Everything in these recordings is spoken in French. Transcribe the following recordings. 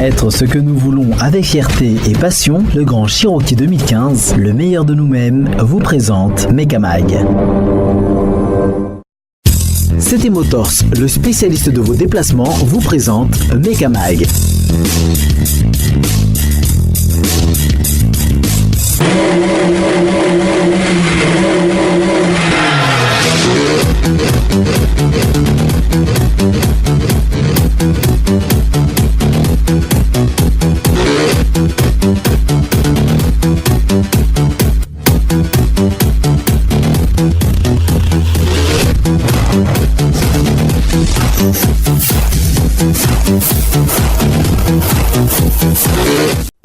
Être ce que nous voulons avec fierté et passion, le Grand Cherokee 2015, le meilleur de nous-mêmes, vous présente Megamag. CT Motors, le spécialiste de vos déplacements, vous présente Megamag.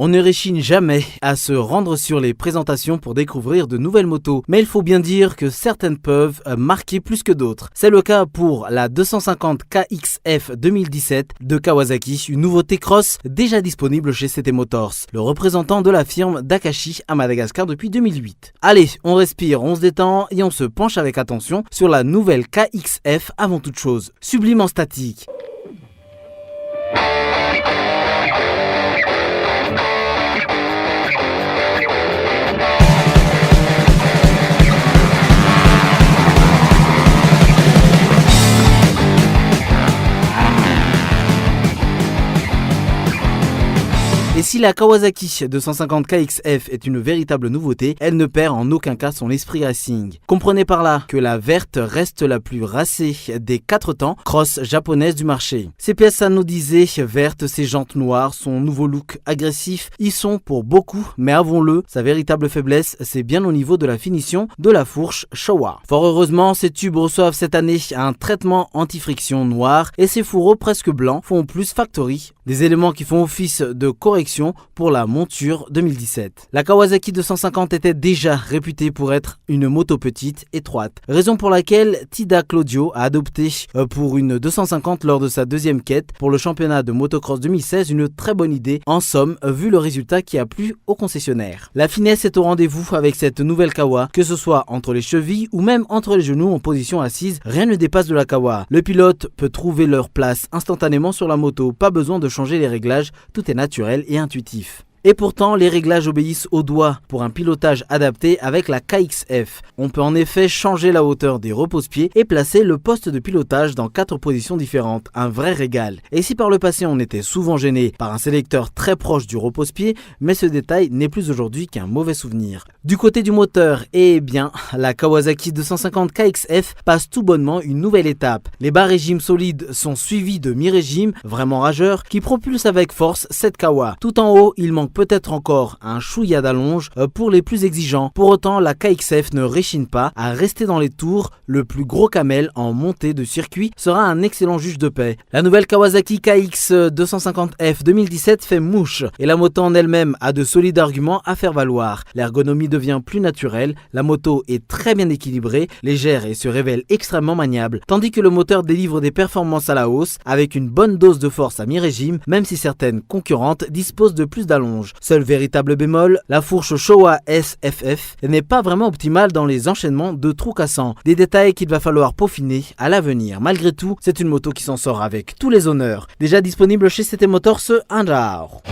On ne réchigne jamais à se rendre sur les présentations pour découvrir de nouvelles motos, mais il faut bien dire que certaines peuvent marquer plus que d'autres. C'est le cas pour la 250 KXF 2017 de Kawasaki, une nouveauté cross déjà disponible chez CT Motors, le représentant de la firme d'Akashi à Madagascar depuis 2008. Allez, on respire, on se détend et on se penche avec attention sur la nouvelle KXF avant toute chose. Sublime en statique. Et si la Kawasaki 250 KXF est une véritable nouveauté, elle ne perd en aucun cas son esprit racing. Comprenez par là que la verte reste la plus racée des 4 temps cross japonaise du marché. Ces pièces, ça nous disait, verte, ses jantes noires, son nouveau look agressif, y sont pour beaucoup, mais avouons-le, sa véritable faiblesse, c'est bien au niveau de la finition de la fourche Showa. Fort heureusement, ces tubes reçoivent cette année un traitement anti-friction noir et ces fourreaux presque blancs font plus factory, des éléments qui font office de correction pour la monture 2017. La Kawasaki 250 était déjà réputée pour être une moto petite, étroite, raison pour laquelle Tida Claudio a adopté pour une 250 lors de sa deuxième quête pour le championnat de motocross 2016 une très bonne idée, en somme, vu le résultat qui a plu au concessionnaire. La finesse est au rendez-vous avec cette nouvelle Kawa, que ce soit entre les chevilles ou même entre les genoux en position assise, rien ne dépasse de la Kawa. Le pilote peut trouver leur place instantanément sur la moto, pas besoin de changer les réglages, tout est naturel et intuitif. Et pourtant, les réglages obéissent au doigt pour un pilotage adapté avec la KXF. On peut en effet changer la hauteur des repose-pieds et placer le poste de pilotage dans 4 positions différentes, un vrai régal. Et si par le passé on était souvent gêné par un sélecteur très proche du repose-pied, mais ce détail n'est plus aujourd'hui qu'un mauvais souvenir. Du côté du moteur, eh bien, la Kawasaki 250 KXF passe tout bonnement une nouvelle étape. Les bas régimes solides sont suivis de mi-régimes, vraiment rageurs, qui propulsent avec force cette Kawa. Tout en haut, il manque peut-être encore un chouïa d'allonge pour les plus exigeants. Pour autant, la KXF ne réchigne pas à rester dans les tours. Le plus gros camel en montée de circuit sera un excellent juge de paix. La nouvelle Kawasaki KX 250F 2017 fait mouche et la moto en elle-même a de solides arguments à faire valoir. L'ergonomie devient plus naturelle, la moto est très bien équilibrée, légère et se révèle extrêmement maniable, tandis que le moteur délivre des performances à la hausse avec une bonne dose de force à mi-régime, même si certaines concurrentes disposent de plus d'allonge. Seul véritable bémol, la fourche Showa SFF n'est pas vraiment optimale dans les enchaînements de trous cassants. Des détails qu'il va falloir peaufiner à l'avenir. Malgré tout, c'est une moto qui s'en sort avec tous les honneurs. Déjà disponible chez CT Motors Andar.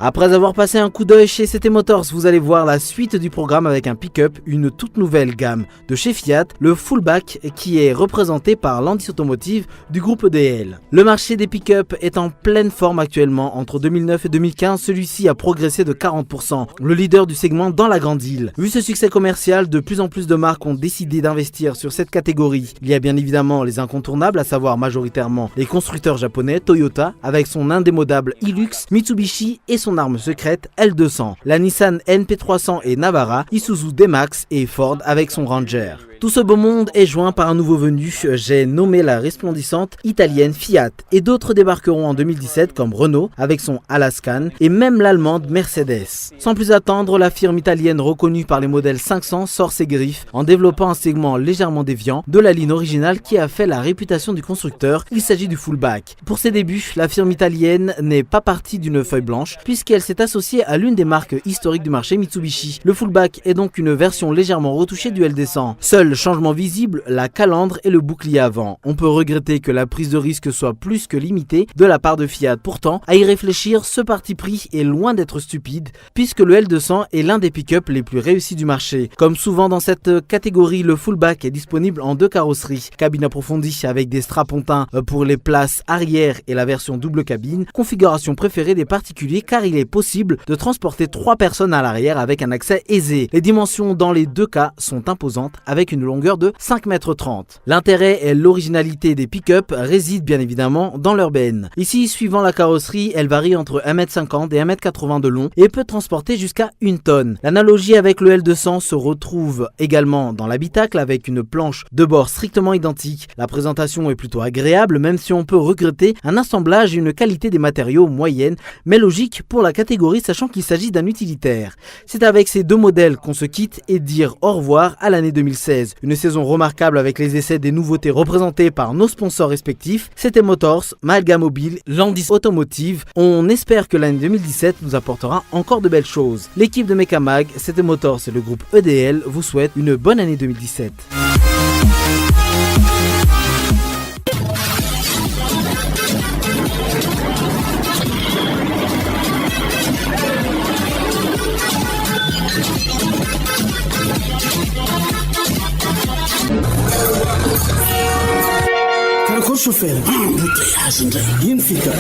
Après avoir passé un coup d'œil chez CT Motors, vous allez voir la suite du programme avec un pick-up, une toute nouvelle gamme de chez Fiat, le Fullback qui est représenté par Landis Automotive du groupe EDL. Le marché des pick-up est en pleine forme actuellement. Entre 2009 et 2015, celui-ci a progressé de 40%, le leader du segment dans la grande île. Vu ce succès commercial, de plus en plus de marques ont décidé d'investir sur cette catégorie. Il y a bien évidemment les incontournables, à savoir majoritairement les constructeurs japonais, Toyota avec son indémodable Hilux, Mitsubishi et son arme secrète L200, la Nissan NP300 et Navara, Isuzu D-Max et Ford avec son Ranger. Tout ce beau monde est joint par un nouveau venu, j'ai nommé la resplendissante italienne Fiat, et d'autres débarqueront en 2017 comme Renault avec son Alaskan et même l'allemande Mercedes. Sans plus attendre, la firme italienne reconnue par les modèles 500 sort ses griffes en développant un segment légèrement déviant de la ligne originale qui a fait la réputation du constructeur. Il s'agit du fullback. Pour ses débuts, la firme italienne n'est pas partie d'une feuille blanche puisqu'elle s'est associée à l'une des marques historiques du marché, Mitsubishi. Le fullback est donc une version légèrement retouchée du L200. Seul changement visible, la calandre et le bouclier avant. On peut regretter que la prise de risque soit plus que limitée de la part de Fiat. Pourtant, à y réfléchir, ce parti pris est loin d'être stupide puisque le L200 est l'un des pick-up les plus réussis du marché. Comme souvent dans cette catégorie, le fullback est disponible en deux carrosseries. Cabine approfondie avec des strapontins pour les places arrière et la version double cabine, configuration préférée des particuliers car il est possible de transporter 3 personnes à l'arrière avec un accès aisé. Les dimensions dans les deux cas sont imposantes avec une longueur de 5,30 m. L'intérêt et l'originalité des pick-up résident bien évidemment dans leur benne. Ici, suivant la carrosserie, elle varie entre 1,50 m et 1,80 m de long et peut transporter jusqu'à 1 tonne. L'analogie avec le L200 se retrouve également dans l'habitacle avec une planche de bord strictement identique. La présentation est plutôt agréable même si on peut regretter un assemblage et une qualité des matériaux moyenne mais logique pour la catégorie sachant qu'il s'agit d'un utilitaire. C'est avec ces deux modèles qu'on se quitte et dire au revoir à l'année 2016. Une saison remarquable avec les essais des nouveautés représentées par nos sponsors respectifs. C'était Motors, Maelga Mobile, Landis Automotive. On espère que l'année 2017 nous apportera encore de belles choses. L'équipe de Mekamag, c'était Motors et le groupe EDL vous souhaite une bonne année 2017. Qual chofer? Embuteiagem, ino fica.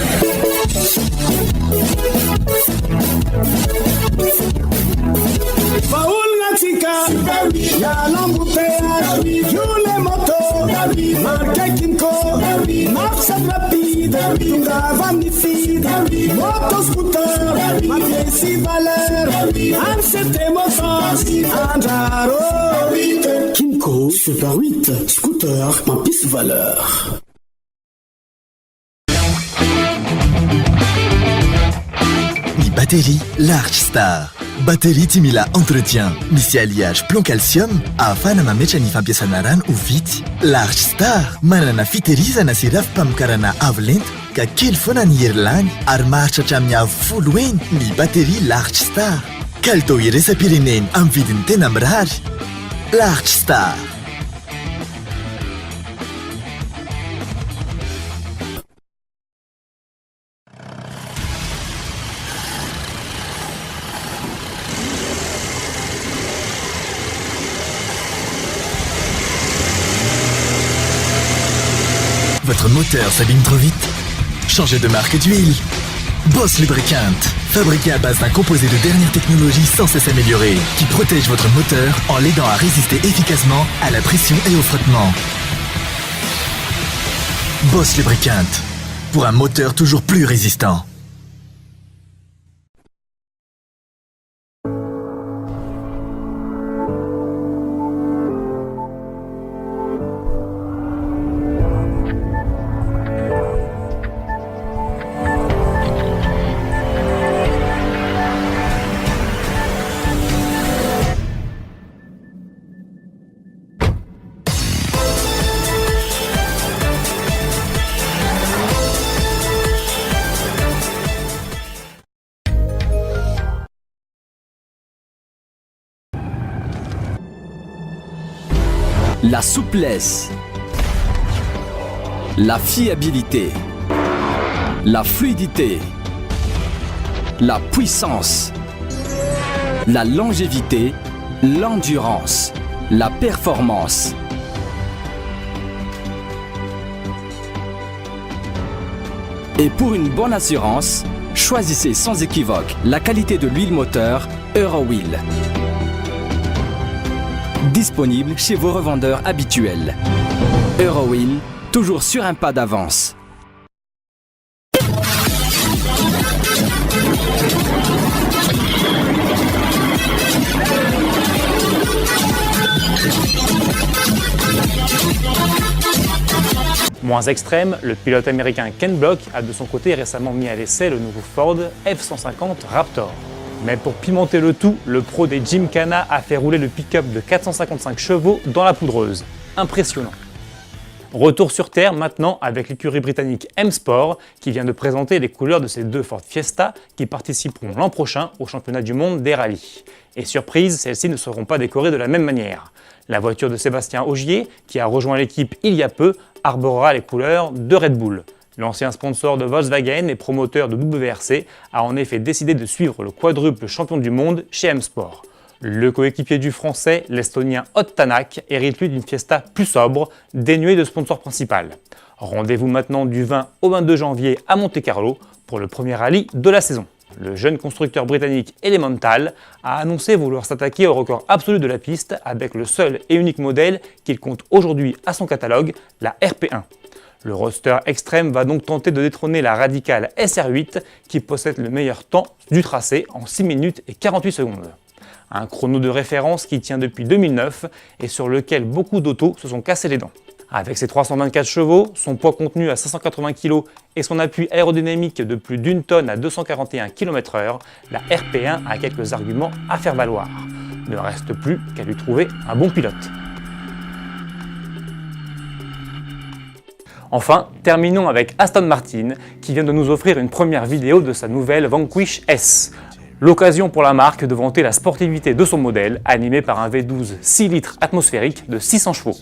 Baul natika, ya l'embouteillage, Yule moto, marque Kimco, marche rapide, Tunga vanifide, moto scooter, ma pièce valeur, Ansete motos, Andaro. Kimco, Super 8, scooter, ma pièce valeur. Batterie Large Star. Batterie timila entretien. Misy alliage plomb calcium ahafahana mametra ny fampiasana rano ho vity. Large Star manana fitehirizana sy rafi-pamokarana avo lento ka kely foana ny herilany ary maharitra hatramin'ny avo 10 eny ny batterie Large Star. Kalitao iraisam-pireneny amin'ny vidiny tena mirary. Large Star. Votre moteur s'abîme trop vite? Changez de marque d'huile. Boss Lubricant, fabriqué à base d'un composé de dernière technologie sans cesse amélioré, qui protège votre moteur en l'aidant à résister efficacement à la pression et au frottement. Boss Lubricant, pour un moteur toujours plus résistant. La souplesse, la fiabilité, la fluidité, la puissance, la longévité, l'endurance, la performance. Et pour une bonne assurance, choisissez sans équivoque la qualité de l'huile moteur Eurowheel. Disponible chez vos revendeurs habituels. Eurowheel, toujours sur un pas d'avance. Moins extrême, le pilote américain Ken Block a de son côté récemment mis à l'essai le nouveau Ford F-150 Raptor. Mais pour pimenter le tout, le pro des Gymkhana a fait rouler le pick-up de 455 chevaux dans la poudreuse. Impressionnant. Retour sur terre maintenant avec l'écurie britannique M-Sport qui vient de présenter les couleurs de ses deux Ford Fiesta qui participeront l'an prochain au championnat du monde des rallyes. Et surprise, celles-ci ne seront pas décorées de la même manière. La voiture de Sébastien Ogier, qui a rejoint l'équipe il y a peu, arborera les couleurs de Red Bull. L'ancien sponsor de Volkswagen et promoteur de WRC a en effet décidé de suivre le quadruple champion du monde chez M-Sport. Le coéquipier du français, l'estonien Ott Tänak, hérite lui d'une Fiesta plus sobre, dénuée de sponsor principal. Rendez-vous maintenant du 20 au 22 janvier à Monte-Carlo pour le premier rallye de la saison. Le jeune constructeur britannique Elemental a annoncé vouloir s'attaquer au record absolu de la piste avec le seul et unique modèle qu'il compte aujourd'hui à son catalogue, la RP1. Le roadster extrême va donc tenter de détrôner la radicale SR8 qui possède le meilleur temps du tracé en 6 minutes et 48 secondes. Un chrono de référence qui tient depuis 2009 et sur lequel beaucoup d'autos se sont cassés les dents. Avec ses 324 chevaux, son poids contenu à 580 kg et son appui aérodynamique de plus d'1 tonne à 241 km/h, la RP1 a quelques arguments à faire valoir. Ne reste plus qu'à lui trouver un bon pilote. Enfin, terminons avec Aston Martin qui vient de nous offrir une première vidéo de sa nouvelle Vanquish S. L'occasion pour la marque de vanter la sportivité de son modèle, animé par un V12 6 litres atmosphérique de 600 chevaux.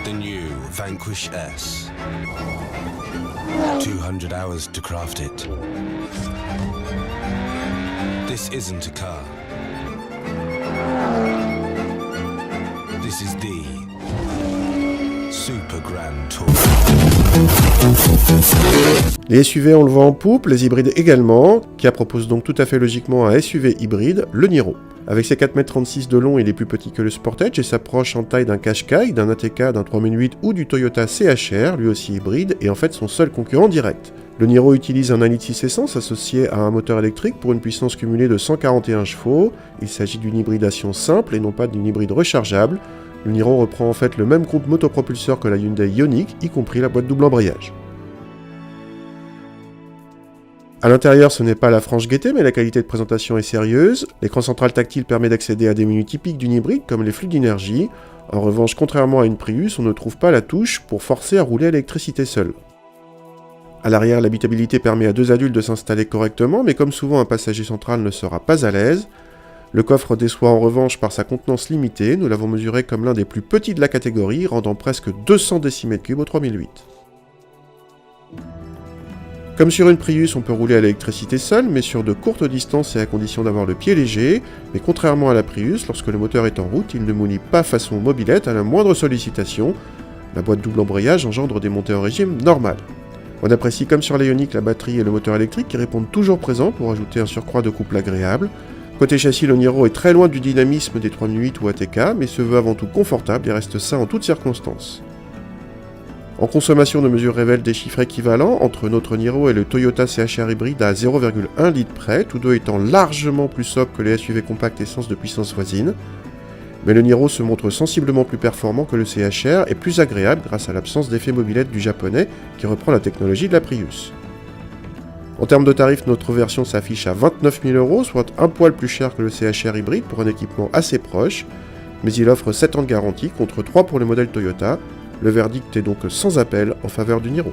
The new Vanquish S. 200 hours to craft it. This isn't a car. This is the Super Grand Tour. Les SUV ont le vent en poupe, les hybrides également. Kia propose donc tout à fait logiquement un SUV hybride, le Niro. Avec ses 4,36 m de long, il est plus petit que le Sportage et s'approche en taille d'un Qashqai, d'un ATK, d'un 3008 ou du Toyota CHR, lui aussi hybride, et en fait son seul concurrent direct. Le Niro utilise un 1,6 litre essence associé à un moteur électrique pour une puissance cumulée de 141 chevaux. Il s'agit d'une hybridation simple et non pas d'une hybride rechargeable. Le Niro reprend en fait le même groupe motopropulseur que la Hyundai Ioniq, y compris la boîte double embrayage. A l'intérieur, ce n'est pas la franche gaieté, mais la qualité de présentation est sérieuse. L'écran central tactile permet d'accéder à des menus typiques d'une hybride, comme les flux d'énergie. En revanche, contrairement à une Prius, on ne trouve pas la touche pour forcer à rouler à l'électricité seule. À l'arrière, l'habitabilité permet à deux adultes de s'installer correctement, mais comme souvent, un passager central ne sera pas à l'aise. Le coffre déçoit en revanche par sa contenance limitée, nous l'avons mesuré comme l'un des plus petits de la catégorie, rendant presque 200 décimètres cubes au 3008. Comme sur une Prius, on peut rouler à l'électricité seule, mais sur de courtes distances et à condition d'avoir le pied léger, mais contrairement à la Prius, lorsque le moteur est en route, il ne mouline pas façon mobilette à la moindre sollicitation. La boîte double embrayage engendre des montées en régime normal. On apprécie comme sur la Ioniq la batterie et le moteur électrique qui répondent toujours présents pour ajouter un surcroît de couple agréable. Côté châssis, le Niro est très loin du dynamisme des 3008 ou ATK, mais se veut avant tout confortable et reste sain en toutes circonstances. En consommation, nos mesures révèlent des chiffres équivalents entre notre Niro et le Toyota CHR hybride à 0,1 litre près, tous deux étant largement plus sobres que les SUV compacts essence de puissance voisine. Mais le Niro se montre sensiblement plus performant que le CHR et plus agréable grâce à l'absence d'effet mobilette du japonais qui reprend la technologie de la Prius. En termes de tarifs, notre version s'affiche à 29 000 €, soit un poil plus cher que le CHR hybride pour un équipement assez proche, mais il offre 7 ans de garantie contre 3 pour le modèle Toyota. Le verdict est donc sans appel en faveur du Niro.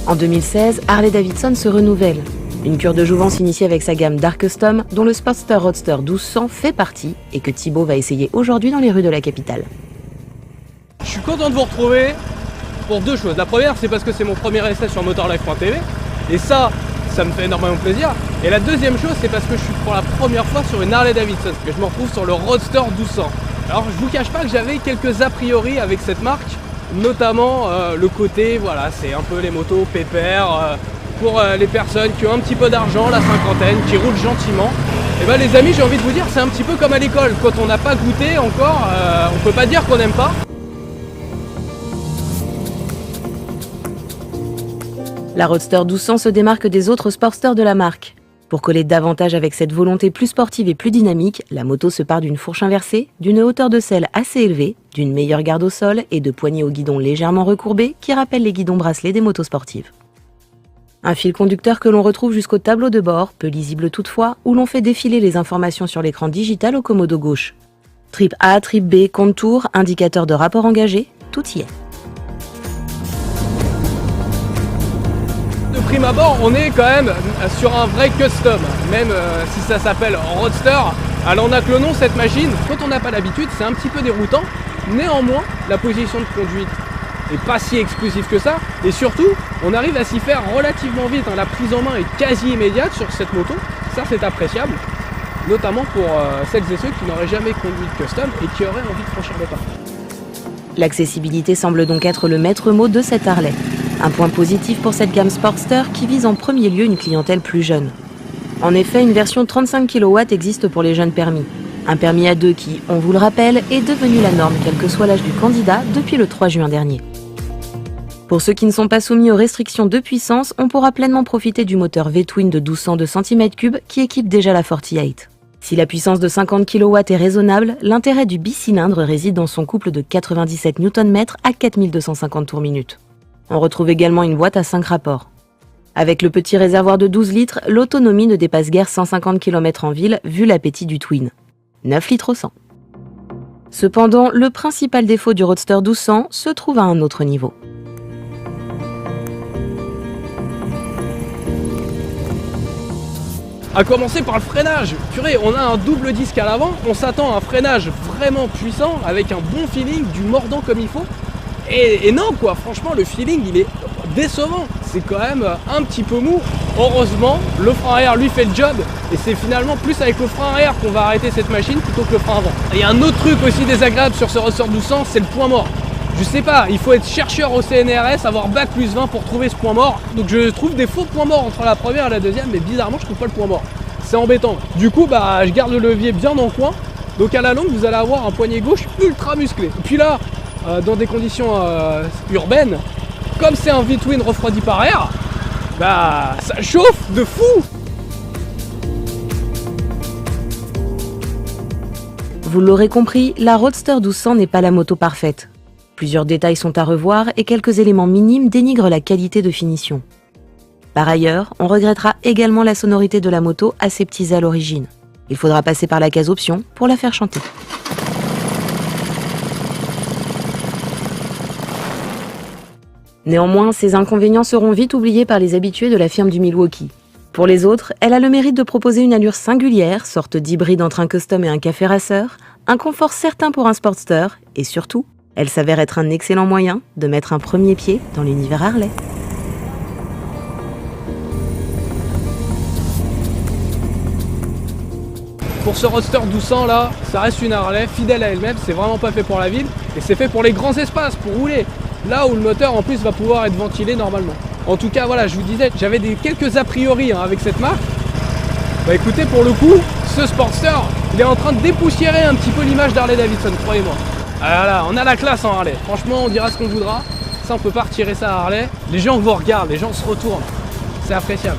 En 2016, Harley-Davidson se renouvelle. Une cure de jouvence initiée avec sa gamme Dark Custom, dont le Sportster Roadster 1200 fait partie et que Thibaut va essayer aujourd'hui dans les rues de la capitale. Je suis content de vous retrouver pour deux choses. La première, c'est parce que c'est mon premier essai sur motorlife.tv et ça me fait énormément plaisir. Et la deuxième chose, c'est parce que je suis pour la première fois sur une Harley-Davidson, que je me retrouve sur le Roadster 1200. Alors je vous cache pas que j'avais quelques a priori avec cette marque, notamment le côté, voilà, c'est un peu les motos pépères pour les personnes qui ont un petit peu d'argent, la cinquantaine, qui roulent gentiment. Et ben les amis, j'ai envie de vous dire, c'est un petit peu comme à l'école. Quand on n'a pas goûté encore, on peut pas dire qu'on n'aime pas. La Roadster 1200 se démarque des autres Sportsters de la marque. Pour coller davantage avec cette volonté plus sportive et plus dynamique, la moto se part d'une fourche inversée, d'une hauteur de selle assez élevée, d'une meilleure garde au sol et de poignées au guidon légèrement recourbées qui rappellent les guidons bracelets des motos sportives. Un fil conducteur que l'on retrouve jusqu'au tableau de bord, peu lisible toutefois, où l'on fait défiler les informations sur l'écran digital au commodo gauche. Trip A, trip B, contour, indicateur de rapport engagé, tout y est. De prime abord, on est quand même sur un vrai custom, même si ça s'appelle Roadster. Alors on a que le nom cette machine, quand on n'a pas l'habitude, c'est un petit peu déroutant. Néanmoins, la position de conduite est pas si exclusive que ça. Et surtout, on arrive à s'y faire relativement vite. La prise en main est quasi immédiate sur cette moto. Ça, c'est appréciable. Notamment pour celles et ceux qui n'auraient jamais conduit de custom et qui auraient envie de franchir le pas. L'accessibilité semble donc être le maître mot de cette Harley. Un point positif pour cette gamme Sportster qui vise en premier lieu une clientèle plus jeune. En effet, une version 35 kW existe pour les jeunes permis. Un permis A2 qui, on vous le rappelle, est devenu la norme quel que soit l'âge du candidat depuis le 3 juin dernier. Pour ceux qui ne sont pas soumis aux restrictions de puissance, on pourra pleinement profiter du moteur V-Twin de 1202 cm3 qui équipe déjà la 48. Si la puissance de 50 kW est raisonnable, l'intérêt du bicylindre réside dans son couple de 97 Nm à 4250 tours minute. On retrouve également une boîte à 5 rapports. Avec le petit réservoir de 12 litres, l'autonomie ne dépasse guère 150 km en ville vu l'appétit du Twin. 9 litres au 100. Cependant, le principal défaut du Roadster 1200 se trouve à un autre niveau. À commencer par le freinage. Purée, on a un double disque à l'avant, on s'attend à un freinage vraiment puissant, avec un bon feeling, du mordant comme il faut. Et non quoi, franchement le feeling il est décevant, c'est quand même un petit peu mou. Heureusement, le frein arrière lui fait le job et c'est finalement plus avec le frein arrière qu'on va arrêter cette machine plutôt que le frein avant. Et il y a un autre truc aussi désagréable sur ce Roadster 1200, c'est le point mort. Je sais pas, il faut être chercheur au CNRS, avoir bac plus 20 pour trouver ce point mort. Donc je trouve des faux points morts entre la première et la deuxième, mais bizarrement je trouve pas le point mort. C'est embêtant. Du coup je garde le levier bien dans le coin, donc à la longue vous allez avoir un poignet gauche ultra musclé. Et puis là, dans des conditions urbaines, comme c'est un V-Twin refroidi par air, ça chauffe de fou. Vous l'aurez compris, la Roadster 1200 n'est pas la moto parfaite. Plusieurs détails sont à revoir et quelques éléments minimes dénigrent la qualité de finition. Par ailleurs, on regrettera également la sonorité de la moto aseptisée à l'origine. Il faudra passer par la case option pour la faire chanter. Néanmoins, ces inconvénients seront vite oubliés par les habitués de la firme du Milwaukee. Pour les autres, elle a le mérite de proposer une allure singulière, sorte d'hybride entre un custom et un café racer, un confort certain pour un Sportster, et surtout, elle s'avère être un excellent moyen de mettre un premier pied dans l'univers Harley. Pour ce Roadster 1200 là, ça reste une Harley fidèle à elle-même, c'est vraiment pas fait pour la ville, et c'est fait pour les grands espaces, pour rouler. Là où le moteur en plus va pouvoir être ventilé normalement. En tout cas voilà, je vous disais, j'avais quelques a priori avec cette marque. Écoutez, pour le coup, ce Sportster, il est en train de dépoussiérer un petit peu l'image d'Harley Davidson, croyez-moi. Voilà, on a la classe en Harley. Franchement, on dira ce qu'on voudra. Ça, on peut pas retirer ça à Harley. Les gens vous regardent, les gens se retournent. C'est appréciable.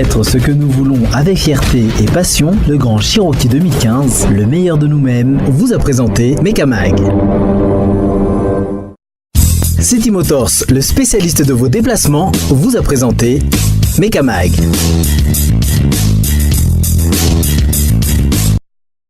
être ce que nous voulons avec fierté et passion, le Grand Cherokee 2015, le meilleur de nous-mêmes, vous a présenté Mekamag. City Motors, le spécialiste de vos déplacements, vous a présenté Mekamag.